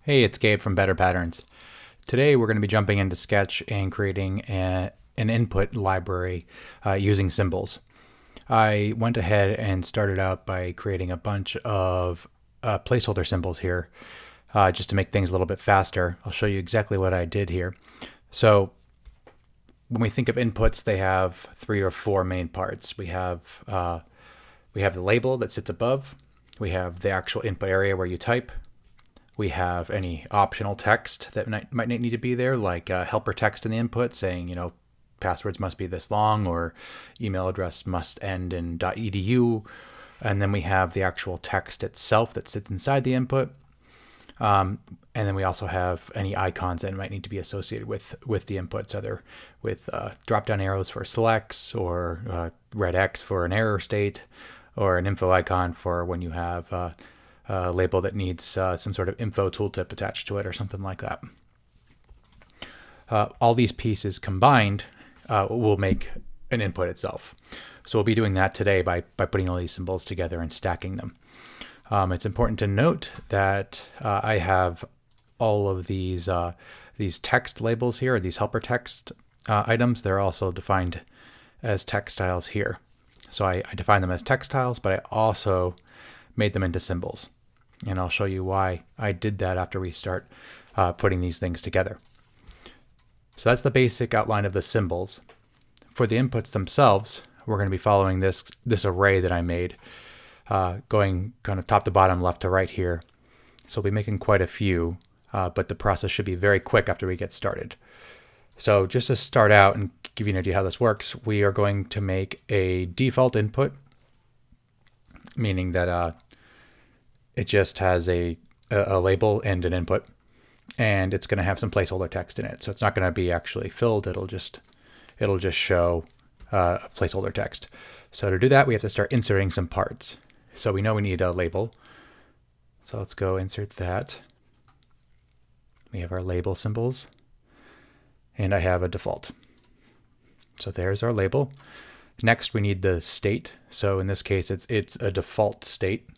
Hey, it's Gabe from Better Patterns. Today we're going to be jumping into Sketch and creating an input library using symbols. I went ahead and started out by creating a bunch of placeholder symbols here just to make things a little bit faster. I'll show you exactly what I did here. So when we think of inputs, they have three or four main parts. We have the label that sits above. We have the actual input area where you type. We have any optional text that might need to be there, like helper text in the input saying, passwords must be this long or email address must end in .edu. And then we have the actual text itself that sits inside the input. And then we also have any icons that might need to be associated with the inputs, either with drop-down arrows for selects or red X for an error state or an info icon for when you have a label that needs some sort of info tooltip attached to it or something like that. All these pieces combined will make an input itself. So we'll be doing that today by putting all these symbols together and stacking them. It's important to note that I have all of these text labels here, these helper text items. They're also defined as text styles here. So I define them as text styles, but I also made them into symbols. And I'll show you why I did that after we start putting these things together. So that's the basic outline of the symbols. For the inputs themselves, we're going to be following this array that I made, going kind of top to bottom, left to right here. So we'll be making quite a few, but the process should be very quick after we get started. So just to start out and give you an idea how this works, we are going to make a default input, meaning that it just has a label and an input, and it's going to have some placeholder text in it. So it's not going to be actually filled. It'll just show placeholder text. So to do that, we have to start inserting some parts. So we know we need a label. So let's go insert that. We have our label symbols, and I have a default. So there's our label. Next, we need the state. So in this case, it's a default state.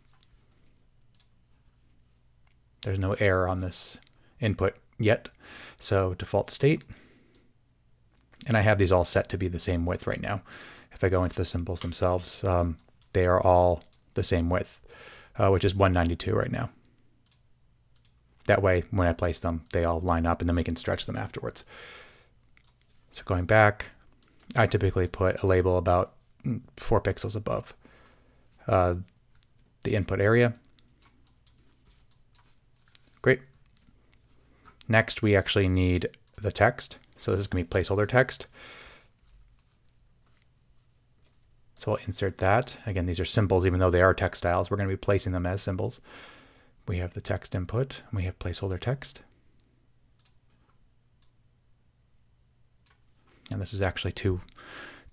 There's no error on this input yet. So default state. And I have these all set to be the same width right now. If I go into the symbols themselves, they are all the same width, which is 192 right now. That way, when I place them, they all line up and then we can stretch them afterwards. So going back, I typically put a label about 4 pixels above the input area. Great. Next, we actually need the text. So this is going to be placeholder text. So I'll insert that. Again, these are symbols, even though they are text styles. We're going to be placing them as symbols. We have the text input, and we have placeholder text. And this is actually too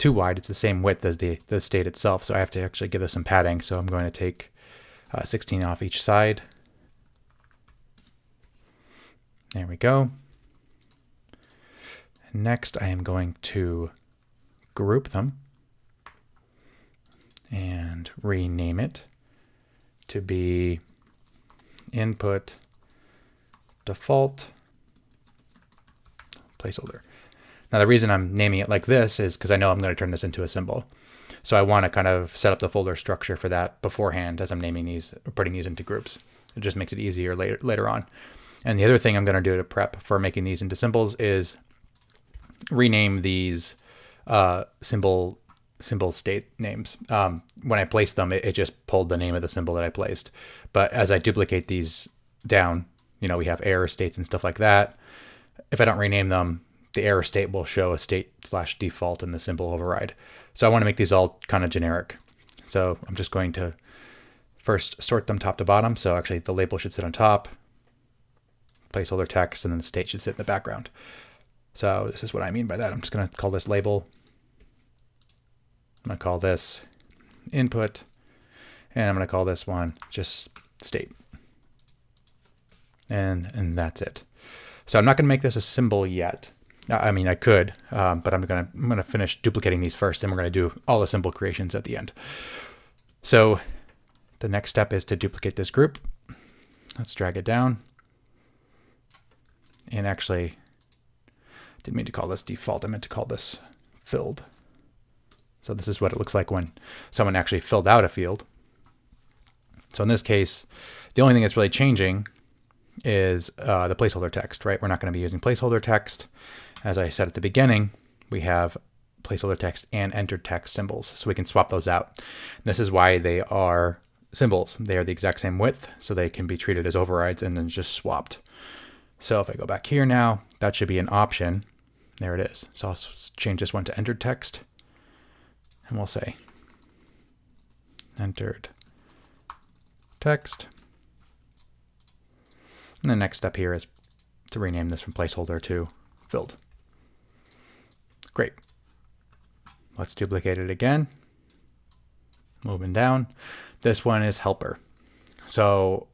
wide. It's the same width as the state itself, so I have to actually give this some padding. So I'm going to take 16 off each side. There we go. Next, I am going to group them and rename it to be input default placeholder. Now, the reason I'm naming it like this is because I know I'm going to turn this into a symbol. So I want to kind of set up the folder structure for that beforehand as I'm naming these, putting these into groups. It just makes it easier later on. And the other thing I'm going to do to prep for making these into symbols is rename these symbol state names. When I placed them, it just pulled the name of the symbol that I placed. But as I duplicate these down, we have error states and stuff like that. If I don't rename them, the error state will show a state/default in the symbol override. So I want to make these all kind of generic. So I'm just going to first sort them top to bottom. So actually the label should sit on top, placeholder text, and then the state should sit in the background. So this is what I mean by that. I'm just going to call this label. I'm going to call this input, and I'm going to call this one just state. And that's it. So I'm not going to make this a symbol yet. I mean, I could, but I'm going to finish duplicating these first, and we're going to do all the symbol creations at the end. So the next step is to duplicate this group. Let's drag it down. And actually, didn't mean to call this default. I meant to call this filled. So this is what it looks like when someone actually filled out a field. So in this case, the only thing that's really changing is the placeholder text, right? We're not going to be using placeholder text. As I said at the beginning, we have placeholder text and entered text symbols, so we can swap those out. This is why they are symbols. They are the exact same width, so they can be treated as overrides and then just swapped. So if I go back here now, that should be an option. There it is. So I'll change this one to entered text, and we'll say entered text. And the next step here is to rename this from placeholder to filled. Great. Let's duplicate it again. Moving down. This one is helper. So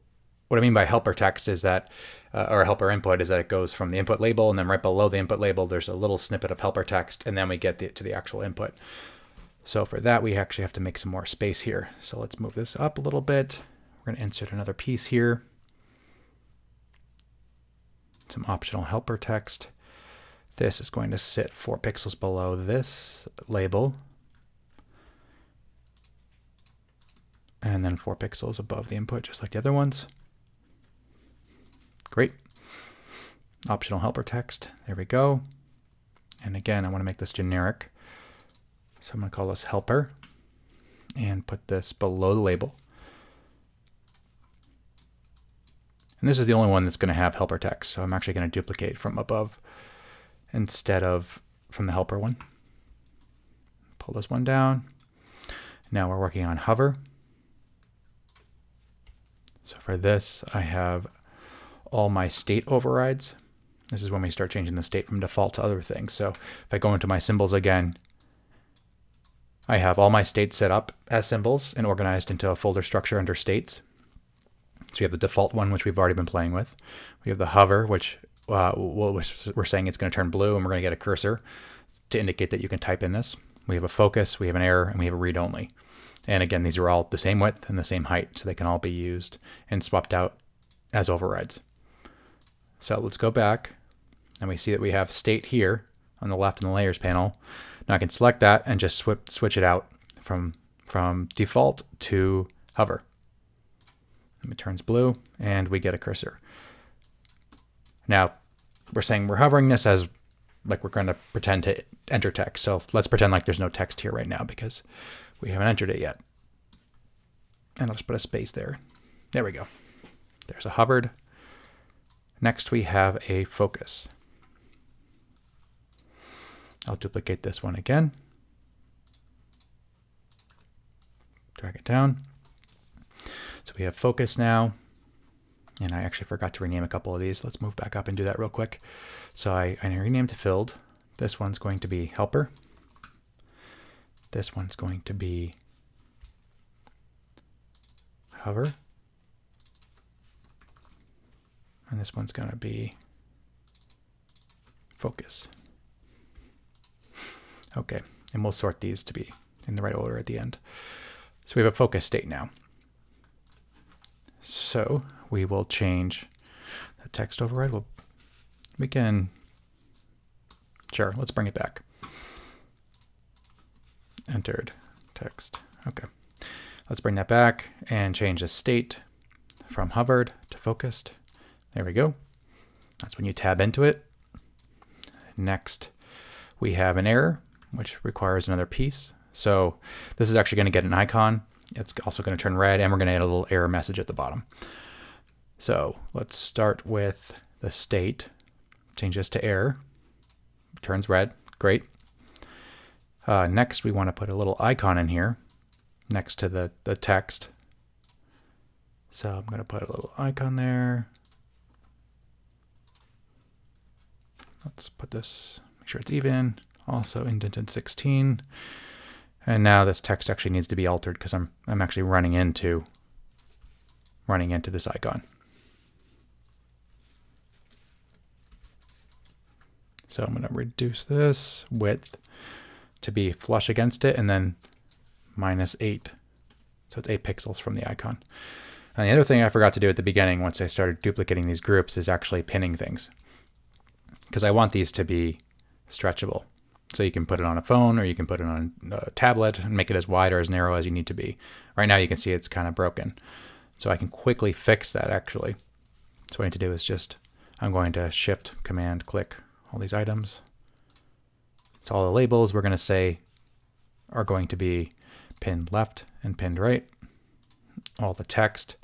what I mean by helper text is that, or helper input, is that it goes from the input label, and then right below the input label, there's a little snippet of helper text, and then we get to the actual input. So for that, we actually have to make some more space here. So let's move this up a little bit. We're going to insert another piece here. Some optional helper text. This is going to sit 4 pixels below this label, and then 4 pixels above the input, just like the other ones. Great. Optional helper text. There we go. And again, I want to make this generic. So I'm going to call this helper and put this below the label. And this is the only one that's going to have helper text. So I'm actually going to duplicate from above instead of from the helper one. Pull this one down. Now we're working on hover. So for this, I have all my state overrides. This is when we start changing the state from default to other things. So if I go into my symbols again, I have all my states set up as symbols and organized into a folder structure under states. So we have the default one, which we've already been playing with. We have the hover, which we're saying it's going to turn blue, and we're going to get a cursor to indicate that you can type in this. We have a focus, we have an error, and we have a read only. And again, these are all the same width and the same height, so they can all be used and swapped out as overrides. So let's go back, and we see that we have state here on the left in the layers panel. Now I can select that and just switch it out from default to hover. It turns blue, and we get a cursor. Now, we're saying we're hovering this as like we're going to pretend to enter text. So let's pretend like there's no text here right now because we haven't entered it yet. And I'll just put a space there. There we go. There's a hovered. Next, we have a focus. I'll duplicate this one again. Drag it down. So we have focus now, and I actually forgot to rename a couple of these. Let's move back up and do that real quick. So I renamed to filled. This one's going to be helper. This one's going to be hover. And this one's going to be focus. Okay, and we'll sort these to be in the right order at the end. So we have a focus state now. So we will change the text override. We can, sure, let's bring it back. Entered text. Okay. Let's bring that back and change the state from hovered to focused. There we go. That's when you tab into it. Next, we have an error, which requires another piece. So this is actually going to get an icon. It's also going to turn red, and we're going to add a little error message at the bottom. So let's start with the state. Change this to error. Turns red. Great. Next, we want to put a little icon in here next to the text. So I'm going to put a little icon there. Let's put this, make sure it's even. Also indented 16. And now this text actually needs to be altered because I'm actually running into this icon. So I'm going to reduce this width to be flush against it, and then -8. So it's 8 pixels from the icon. And the other thing I forgot to do at the beginning once I started duplicating these groups is actually pinning things. because I want these to be stretchable. So you can put it on a phone or you can put it on a tablet and make it as wide or as narrow as you need to be. Right now you can see it's kind of broken. So I can quickly fix that actually. So what I need to do is just, I'm going to Shift, Command, click all these items. So all the labels we're going to say are going to be pinned left and pinned right. All the text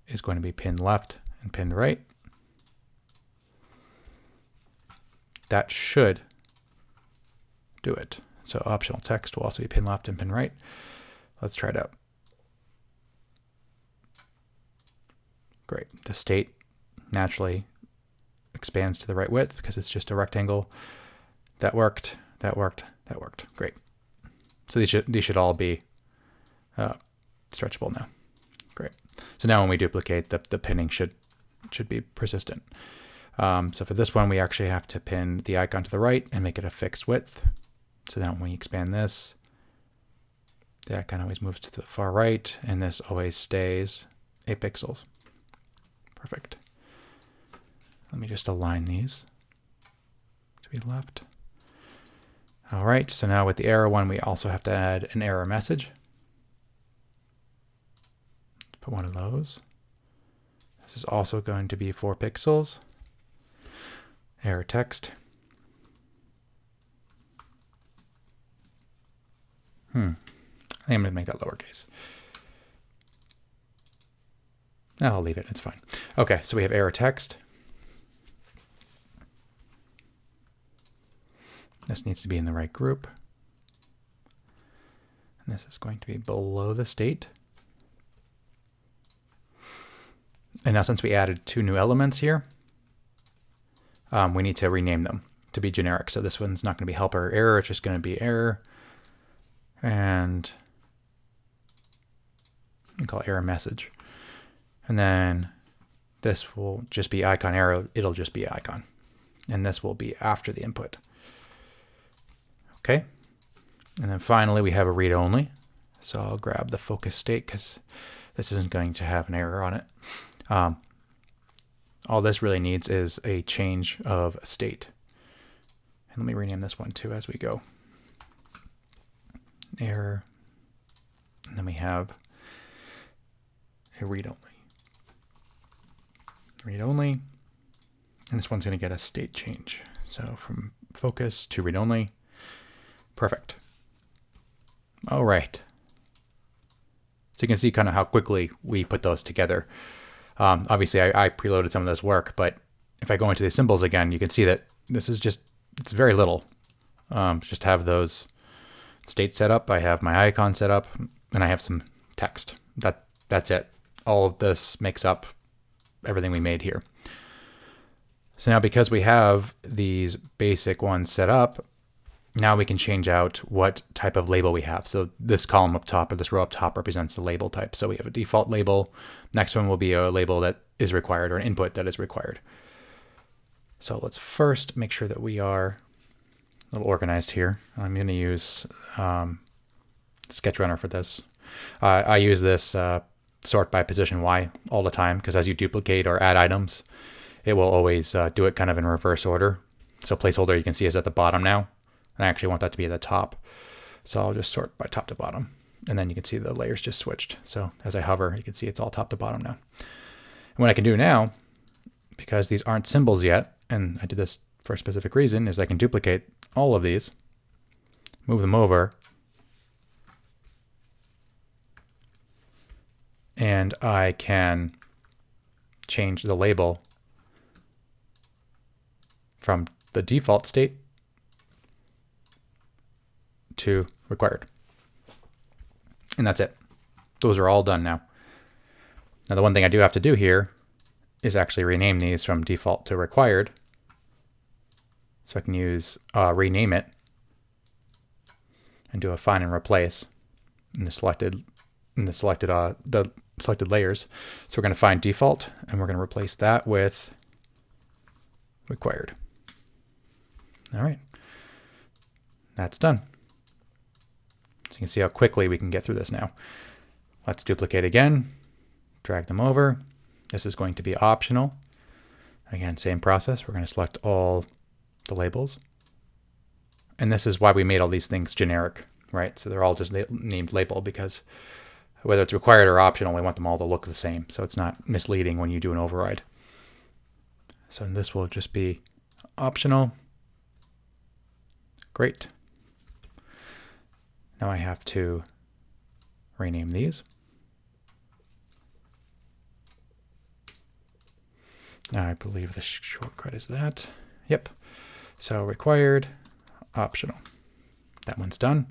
is going to be pinned left and pinned right. That should do it. So optional text will also be pinned left and pinned right. Let's try it out. Great. The state naturally expands to the right width because it's just a rectangle. That worked. That worked. That worked. Great. So these should all be stretchable now. Great. So now when we duplicate, the pinning should be persistent. So for this one, we actually have to pin the icon to the right and make it a fixed width. So now when we expand this, the icon always moves to the far right, and this always stays 8 pixels. Perfect. Let me just align these to be left. All right, so now with the error one, we also have to add an error message. Put one of those. This is also going to be 4 pixels. Error text. I think I'm going to make that lowercase. I'll leave it. It's fine. Okay, so we have error text. This needs to be in the right group. And this is going to be below the state. And now since we added 2 new elements here, we need to rename them to be generic. So this one's not going to be helper or error. It's just going to be error. And we call it error message. And then this will just be icon arrow. It'll just be icon. And this will be after the input. Okay. And then finally we have a read only. So I'll grab the focus state because this isn't going to have an error on it. All this really needs is a change of state. And let me rename this one too as we go. Error. And then we have a read only. Read only. And this one's going to get a state change. So from focus to read only. Perfect. All right. So you can see kind of how quickly we put those together. Obviously, I preloaded some of this work, but if I go into the symbols again, you can see that this is just, it's very little. Just have those states set up. I have my icon set up, and I have some text. That's it. All of this makes up everything we made here. So now because we have these basic ones set up, now we can change out what type of label we have. So this column up top or this row up top represents the label type. So we have a default label. Next one will be a label that is required or an input that is required. So let's first make sure that we are a little organized here. I'm going to use Sketchrunner for this. I use this sort by position Y all the time because as you duplicate or add items, it will always do it kind of in reverse order. So placeholder you can see is at the bottom now. And I actually want that to be at the top. So I'll just sort by top to bottom. And then you can see the layers just switched. So as I hover, you can see it's all top to bottom now. And what I can do now, because these aren't symbols yet, and I did this for a specific reason, is I can duplicate all of these, move them over, and I can change the label from the default state to required. And that's it. Those are all done now. Now the one thing I do have to do here is actually rename these from default to required. So I can use rename it and do a find and replace in the selected layers. So we're going to find default and we're going to replace that with required. All right. That's done. So you can see how quickly we can get through this now. Let's duplicate again, drag them over. This is going to be optional. Again, same process. We're going to select all the labels. And this is why we made all these things generic, right? So they're all just named label, because whether it's required or optional, we want them all to look the same. So it's not misleading when you do an override. So this will just be optional. Great. Now I have to rename these. Now I believe the shortcut is that. Yep. So required, optional. That one's done.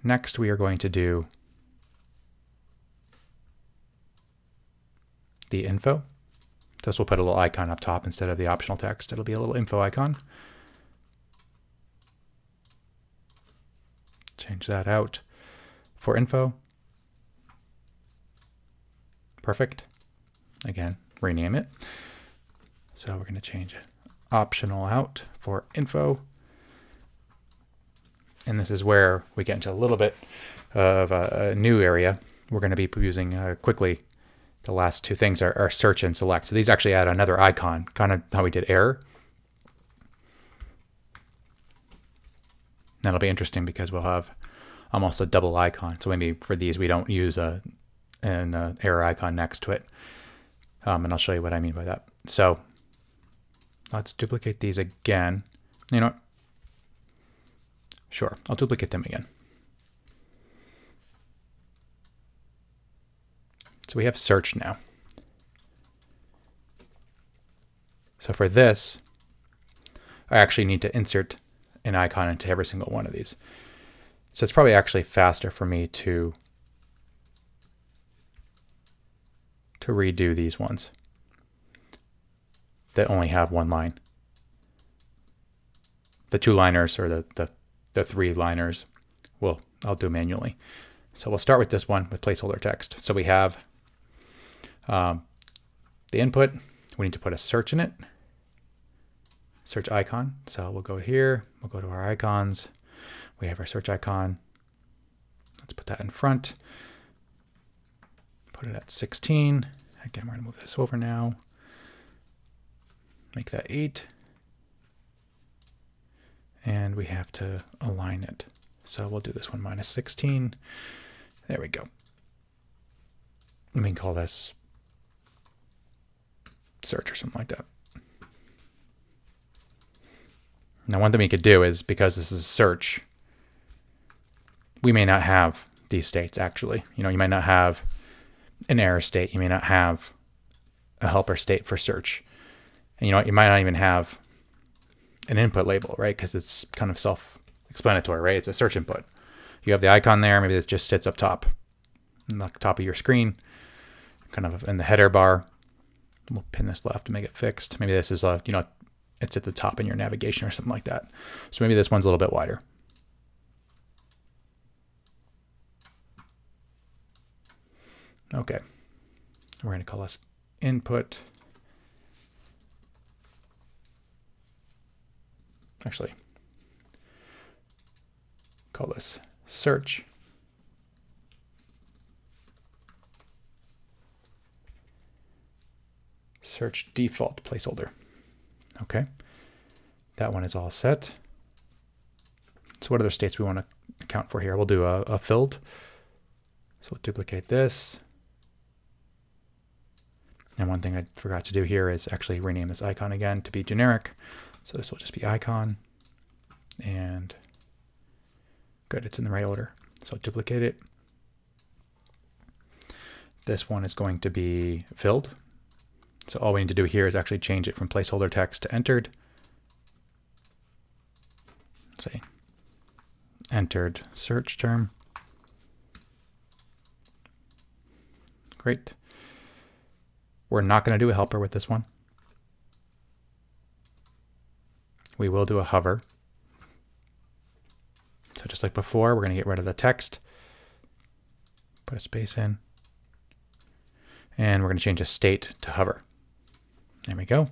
Next, we are going to do the info. This will put a little icon up top instead of the optional text. It'll be a little info icon. Change that out for info. Perfect. Again, rename it. So we're going to change optional out for info. And this is where we get into a little bit of a new area. We're going to be using quickly. The last two things are search and select. So these actually add another icon, kind of how we did error. That'll be interesting because we'll have almost a double icon. So maybe for these, we don't use an error icon next to it. And I'll show you what I mean by that. So let's duplicate these again. You know what? Sure, I'll duplicate them again. So we have search now. So for this, I actually need to insert an icon into every single one of these. So it's probably actually faster for me to redo these ones that only have one line. The two liners or the three liners, I'll do manually. So we'll start with this one with placeholder text. So we have the input. We need to put a search in it. Search icon. So we'll go here. We'll go to our icons. We have our search icon. Let's put that in front. Put it at 16. Again, we're going to move this over now. Make that 8. And we have to align it. So we'll do this one minus 16. There we go. We can call this search or something like that. Now, one thing we could do is, because this is search, we may not have these states actually. You might not have an error state. You may not have a helper state for search. And you might not even have an input label, right? Because it's kind of self-explanatory, right? It's a search input. You have the icon there. Maybe it just sits up top, in the top of your screen, kind of in the header bar. We'll pin this left to make it fixed. Maybe this is it's at the top in your navigation or something like that. So maybe this one's a little bit wider. Okay. We're going to call this input. Actually, call this search. Search default placeholder. Okay, that one is all set. So what other states we want to account for here? We'll do a filled. So we'll duplicate this. And one thing I forgot to do here is actually rename this icon again to be generic. So this will just be icon. And good, it's in the right order. So I'll duplicate it. This one is going to be filled. So all we need to do here is actually change it from placeholder text to entered. Let's say entered search term. Great. We're not going to do a helper with this one. We will do a hover. So just like before, we're going to get rid of the text. Put a space in. And we're going to change a state to hover. There we go.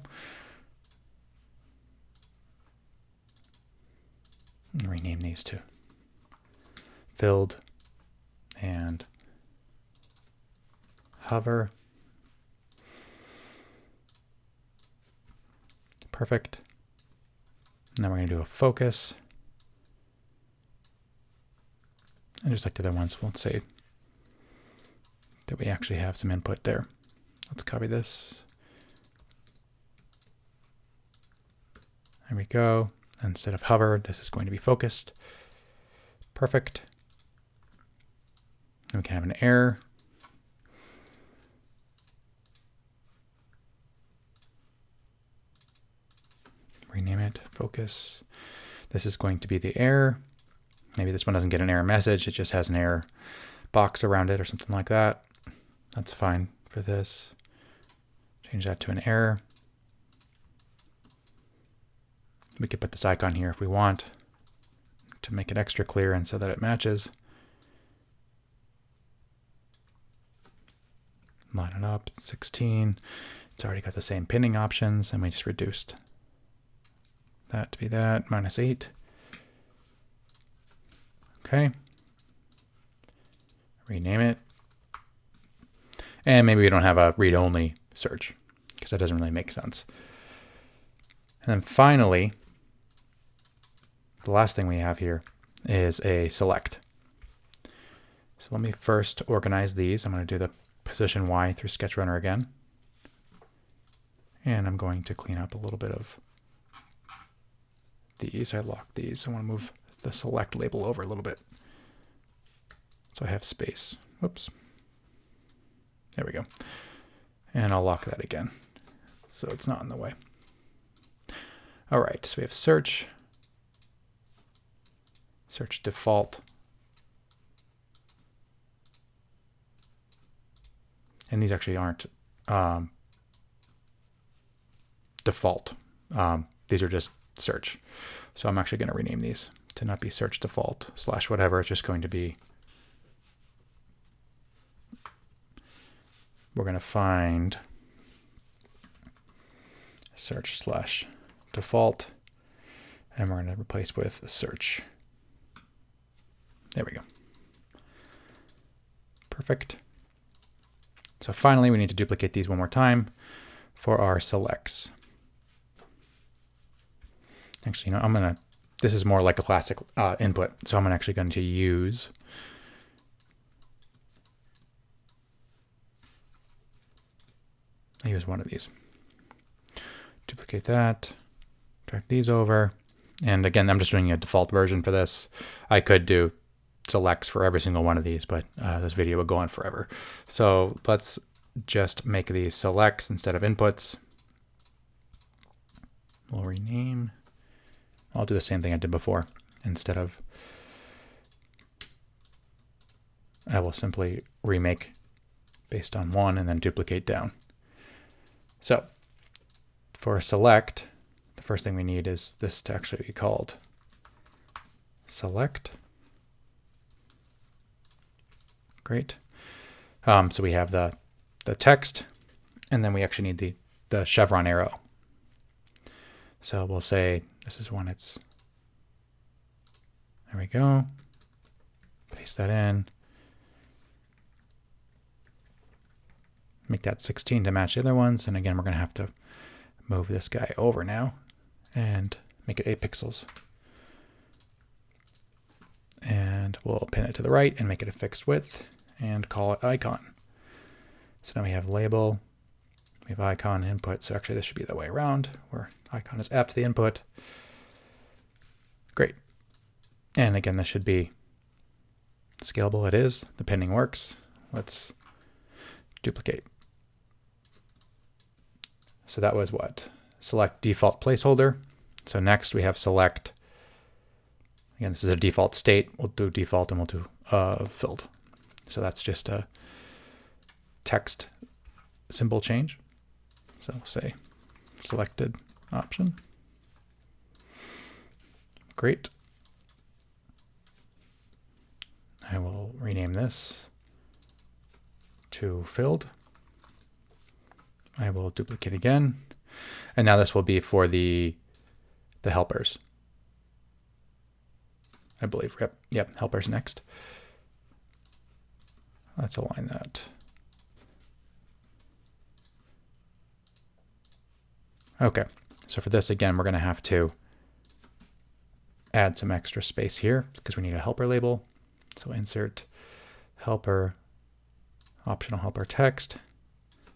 And rename these to filled and hover. Perfect. And then we're going to do a focus. And just like the other ones, we'll say that we actually have some input there. Let's copy this. There we go. Instead of hover, this is going to be focused. Perfect. And we can have an error. Rename it, focus. This is going to be the error. Maybe this one doesn't get an error message. It just has an error box around it or something like that. That's fine for this. Change that to an error. We could put this icon here if we want to make it extra clear and so that it matches. Line it up, 16. It's already got the same pinning options, and we just reduced that to be that, -8. Okay. Rename it. And maybe we don't have a read-only search because that doesn't really make sense. And then finally, the last thing we have here is a select. So let me first organize these. I'm going to do the position Y through Sketch Runner again. And I'm going to clean up a little bit of these. I locked these. I want to move the select label over a little bit so I have space. Whoops. There we go. And I'll lock that again so it's not in the way. All right, so we have search, search default, and these actually aren't default. These are just search. So I'm actually going to rename these to not be search default / whatever. It's just going to be, we're going to find search / default, and we're going to replace with search. There we go. Perfect. So finally, we need to duplicate these one more time for our selects. Actually, this is more like a classic input, so I'm actually going to use one of these. Duplicate that, drag these over, and again, I'm just doing a default version for this. I could do selects for every single one of these, but this video would go on forever. So let's just make these selects instead of inputs. We'll rename. I'll do the same thing I did before. Instead of, I will simply remake based on one and then duplicate down. So for a select, the first thing we need is this to actually be called select. Great. So we have the text, and then we actually need the chevron arrow. So we'll say this is when it's, there we go. Paste that in. Make that 16 to match the other ones. And again, we're going to have to move this guy over now and make it 8 pixels. And we'll pin it to the right and make it a fixed width and call it icon. So now we have label, we have icon input. So actually this should be the way around, where icon is after the input. Great. And again, this should be scalable. It is. The pinning works. Let's duplicate. So that was what? Select default placeholder. So next we have select. Again, this is a default state. We'll do default and we'll do filled. So that's just a text symbol change. So we'll say selected option. Great. I will rename this to filled. I will duplicate again. And now this will be for the helpers. I believe. Yep, helpers next. Let's align that. Okay, So for this, again, we're going to have to add some extra space here because we need a helper label. So insert helper, optional helper text.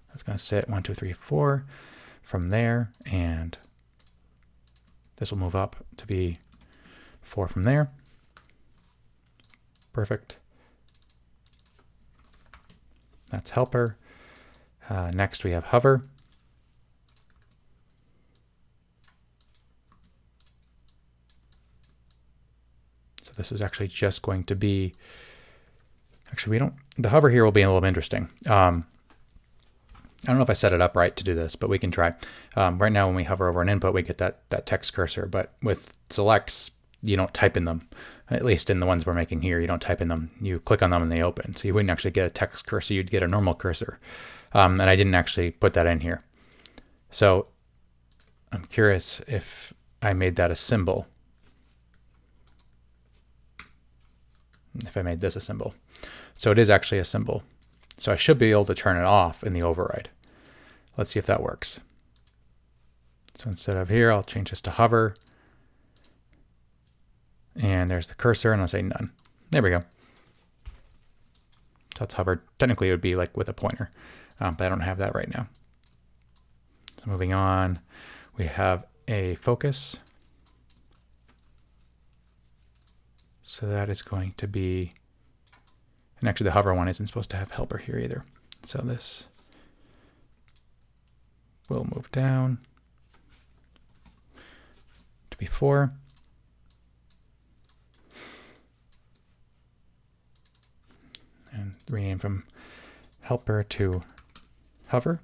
That's going to sit 1, 2, 3, 4 from there, and this will move up to be 4 from there. Perfect. That's helper. Next we have hover. So this is actually just going to be, actually the hover here will be a little interesting. I don't know if I set it up right to do this, but we can try. Right now when we hover over an input, we get that text cursor, but with selects, you don't type in them. At least in the ones we're making here, you don't type in them. You click on them and they open. So you wouldn't actually get a text cursor, you'd get a normal cursor. And I didn't actually put that in here. So I'm curious if I made that a symbol. If I made this a symbol. So it is actually a symbol. So I should be able to turn it off in the override. Let's see if that works. So instead of here, I'll change this to hover. And there's the cursor, and I'll say none. There we go. So that's hovered. Technically, it would be like with a pointer, but I don't have that right now. So moving on, we have a focus. So that is going to be, and actually the hover one isn't supposed to have helper here either. So this will move down to be 4. And rename from helper to hover.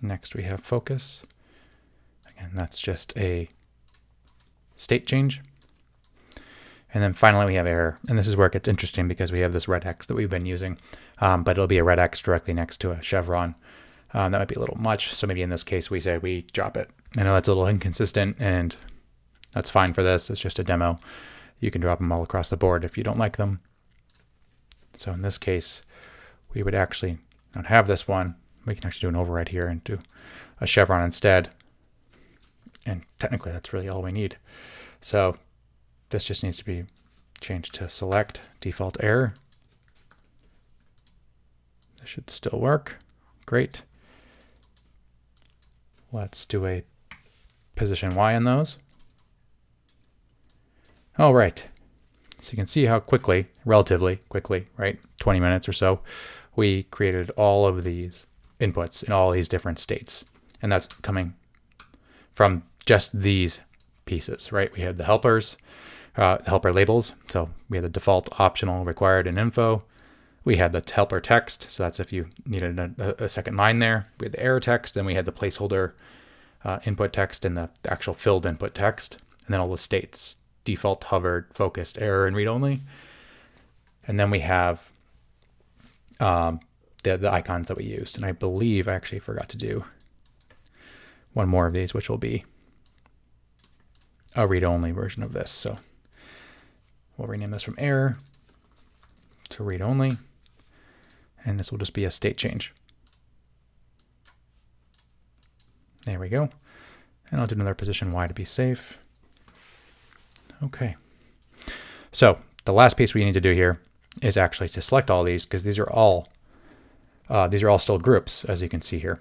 Next we have focus. Again, that's just a state change. And then finally we have error. And this is where it gets interesting because we have this red X that we've been using, but it'll be a red X directly next to a chevron. That might be a little much. So maybe in this case we say we drop it. I know that's a little inconsistent and that's fine for this. It's just a demo. You can drop them all across the board if you don't like them. So in this case, we would actually not have this one. We can actually do an override here and do a chevron instead. And technically that's really all we need. So this just needs to be changed to select default error. This should still work. Great. Let's do a position Y in those. All right. So you can see how quickly, relatively quickly, right? 20 minutes or so, we created all of these inputs in all these different states. And that's coming from just these pieces, right? We have the helpers, the helper labels. So we had the default, optional, required, and info. We had the helper text. So that's if you needed a second line there. We had the error text, and we had the placeholder input text and the actual filled input text. And then all the states, default, hovered, focused, error, and read only. And then we have the icons that we used. And I believe I actually forgot to do one more of these, which will be a read-only version of this. So we'll rename this from error to read-only. And this will just be a state change. There we go. And I'll do another position Y to be safe. Okay. So the last piece we need to do here is actually to select all these because these are all still groups, as you can see here.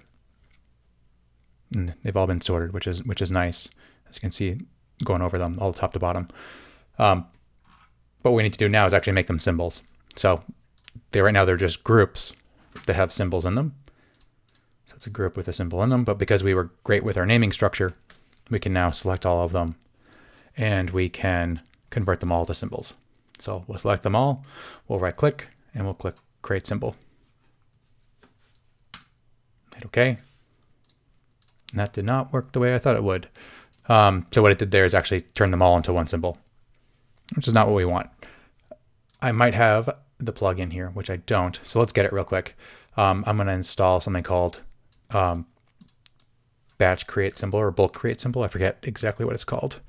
And they've all been sorted, which is nice, as you can see, going over them all top to bottom. What we need to do now is actually make them symbols. So right now they're just groups that have symbols in them. So it's a group with a symbol in them. But because we were great with our naming structure, we can now select all of them, and we can convert them all to symbols. So we'll select them all, we'll right click, and we'll click create symbol. Hit OK. And that did not work the way I thought it would. So what it did there is actually turn them all into one symbol, which is not what we want. I might have the plugin here, which I don't. So let's get it real quick. I'm going to install something called batch create symbol or bulk create symbol. I forget exactly what it's called.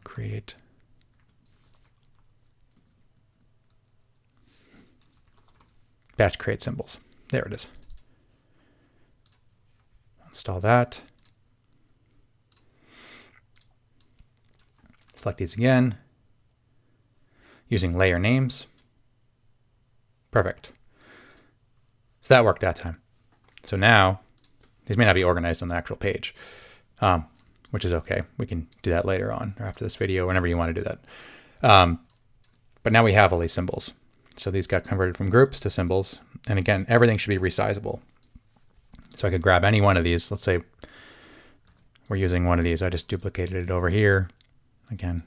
Create. Batch create symbols. There it is. Install that. Select these again, using layer names. Perfect. So that worked that time. So now, these may not be organized on the actual page, which is okay. We can do that later on or after this video, whenever you want to do that. But now we have all these symbols. So these got converted from groups to symbols. And again, everything should be resizable. So I could grab any one of these. Let's say we're using one of these. I just duplicated it over here. Again,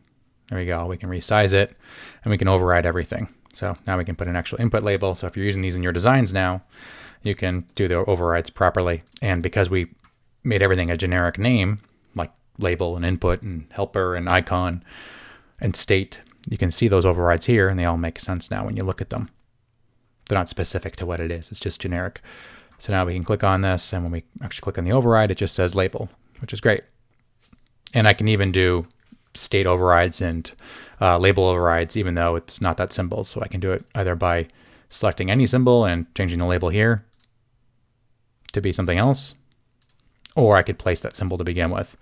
there we go. We can resize it and we can override everything. So now we can put an actual input label. So if you're using these in your designs now, you can do the overrides properly. And because we made everything a generic name, like label and input and helper and icon and state, you can see those overrides here and they all make sense now when you look at them. They're not specific to what it is. It's just generic. So now we can click on this, and when we actually click on the override, it just says label, which is great. And I can even do state overrides and label overrides, even though it's not that symbol. So I can do it either by selecting any symbol and changing the label here to be something else, or I could place that symbol to begin with.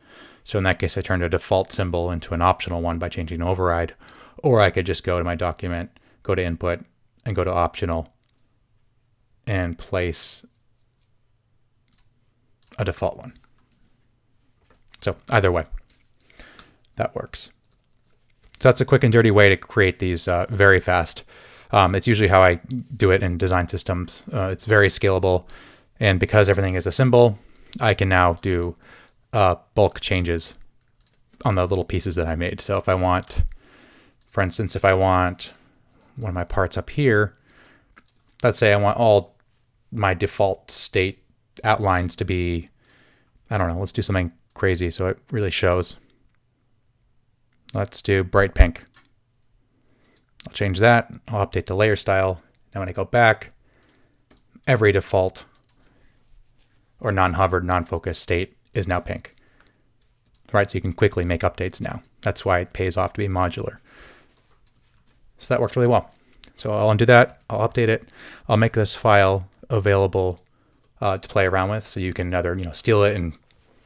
So in that case, I turned a default symbol into an optional one by changing the override, or I could just go to my document, go to input, and go to optional, and place a default one. So either way, that works. So that's a quick and dirty way to create these very fast. It's usually how I do it in design systems. It's very scalable. And because everything is a symbol, I can now do bulk changes on the little pieces that I made. So if I want, for instance, if I want one of my parts up here, let's say I want all my default state outlines to be, I don't know, let's do something crazy so it really shows. Let's do bright pink. I'll change that. I'll update the layer style. Now when I go back, every default or non-hovered, non-focused state is now pink. Right, so you can quickly make updates now. That's why it pays off to be modular. So that worked really well. So I'll undo that. I'll update it. I'll make this file available to play around with, so you can either steal it and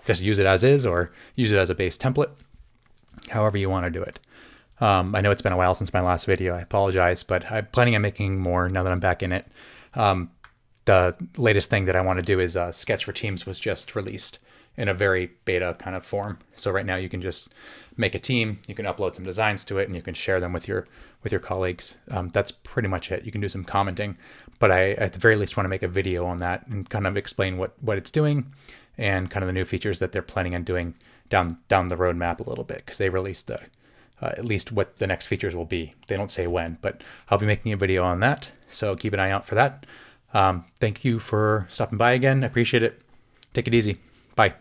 just use it as is, or use it as a base template, however you want to do it. I know it's been a while since my last video. I apologize, but I'm planning on making more now that I'm back in it. The latest thing that I want to do is Sketch for Teams was just released in a very beta kind of form. So right now you can just make a team, you can upload some designs to it, and you can share them with your colleagues. That's pretty much it. You can do some commenting, but I at the very least want to make a video on that and kind of explain what it's doing and kind of the new features that they're planning on doing down the roadmap a little bit, because they released at least what the next features will be. They don't say when, but I'll be making a video on that. So keep an eye out for that. Thank you for stopping by again. I appreciate it. Take it easy. Bye.